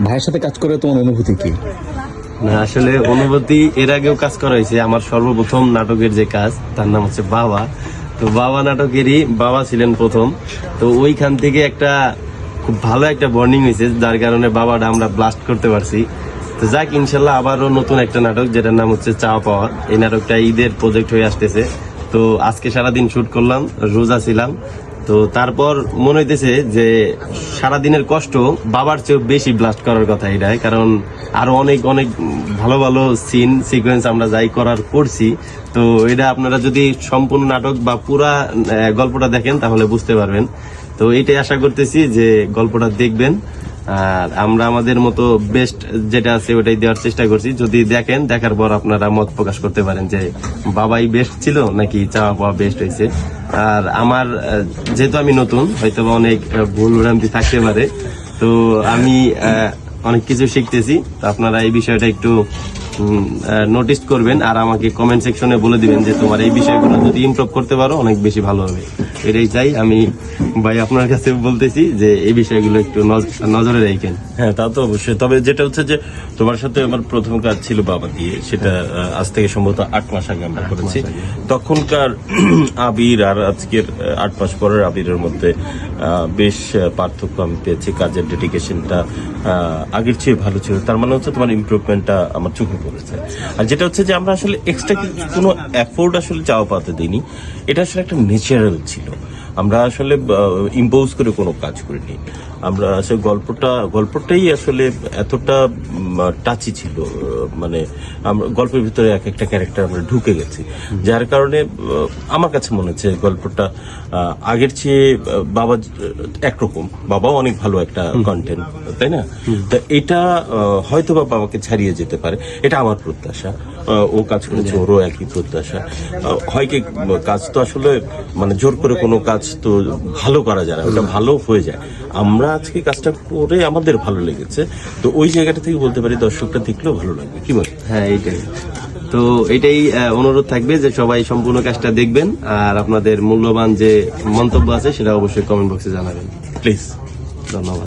ভাইয়ের সাথে কাজ করে তোমার অনুভূতি কি? না আসলে অনুভূতি এর আগেও কাজ করা হয়েছে। আমার সর্বপ্রথম নাটকের যে কাজ তার নাম হচ্ছে বাবা। তো বাবা নাটকেরই বাবা ছিলেন প্রথম। তো ওইখান থেকে একটা খুব ভালো একটা বর্নিং হয়েছে, যার কারণে বাবাটা আমরা ব্লাস্ট করতে পারছি। তো যাক, ইনশাল্লাহ আবারও নতুন একটা নাটক যেটার নাম হচ্ছে চাওয়া পাওয়া। এই নাটকটা ঈদের প্রজেক্ট হয়ে আসতেছে। তো আজকে সারাদিন শুট করলাম, রোজা ছিলাম। তো তারপর মনে হইতেছে যে সারাদিনের কষ্ট বাবার চেয়েও বেশি ব্লাস্ট করার কথা এটা, কারণ আরো অনেক অনেক ভালো ভালো সিন সিকোয়েন্স আমরা যাই করার করছি। তো এটা আপনারা যদি সম্পূর্ণ নাটক বা পুরা গল্পটা দেখেন তাহলে বুঝতে পারবেন। তো এইটাই আশা করতেছি যে গল্পটা দেখবেন, আর আমরা আমাদের মতো বেস্ট যেটা আছে ওটাই দেওয়ার চেষ্টা করছি। যদি দেখেন, দেখার পর আপনারা মত প্রকাশ করতে পারেন যে বাবাই বেস্ট ছিল নাকি চাওয়া পাওয়া বেস্ট হয়েছে। আর আমার যেহেতু আমি নতুন, হয়তো অনেক ভুল ভ্রান্তি থাকতে পারে, তো আমি অনেক কিছু শিখতেছি। তো আপনারা এই বিষয়টা একটু নোটিস করবেন আর আমাকে কমেন্ট সেকশনে বলে দিবেন যে তোমার এই বিষয়গুলো যদি ইমপ্রুভ করতে পারো অনেক বেশি ভালো হবে। এটাই চাই আমি ভাই আপনার কাছে বলতেছি যে এই বিষয়গুলো একটু নজরে রাখেন। হ্যাঁ, তা তো অবশ্যই। তবে যেটা হচ্ছে যে তোমার সাথে আমার প্রথম কাজ ছিল বাবা দিয়ে, সেটা আজ থেকে সম্ভবত 8 মাস আগে আমরা করেছি। তখনকার আবির আর আজকের 8 মাস পরের আবিরের মধ্যে বেশ পার্থক্য আমি পেয়েছি। কাজের ডেডিকেশনটা আগের চেয়ে ভালো ছিল। তার মানে হচ্ছে তোমার ইমপ্রুভমেন্টটা আমার চোখে পড়েছে। আর যেটা হচ্ছে যে আমরা আসলে এক্সট্রা কোনো এফোর্ট আসলে চাওয়া পাতে দিইনি, এটা আসলে একটা ন্যাচারাল ছিল। আমরা আসলে ইম্পোজ করে কোনো কাজ করিনি। আমরা আসলে গল্পটাই আসলে এতটা টাচি ছিল, মানে আমরা গল্পের ভিতরে এক একটা ক্যারেক্টার আমরা ঢুকে গেছি, যার কারণে আমার কাছে মনে হচ্ছে গল্পটা আগের চেয়ে বাবা একরকম, বাবাও অনেক ভালো একটা কন্টেন্ট, তাই না? তা এটা হয়তো বা বাবাকে ছাড়িয়ে যেতে পারে, এটা আমার প্রত্যাশা। ও কাজ করেছে, ওরও একই প্রত্যাশা। হয় কি, কাজ তো আসলে মানে জোর করে কোনো কাজ তো ভালো করা যায় না, ওটা ভালো হয়ে যায়। আমরা আজকে কাজটা করে আমাদের ভালো লেগেছে, তো ওই জায়গাটা থেকে বলতে পারি দর্শকটা দেখলেও ভালো লাগবে। কি বল? হ্যাঁ, এইটাই। তো এটাই অনুরোধ থাকবে যে সবাই সম্পূর্ণ কাজটা দেখবেন, আর আপনাদের মূল্যবান যে মন্তব্য আছে সেটা অবশ্যই কমেন্ট বক্সে জানাবেন, প্লিজ। ধন্যবাদ।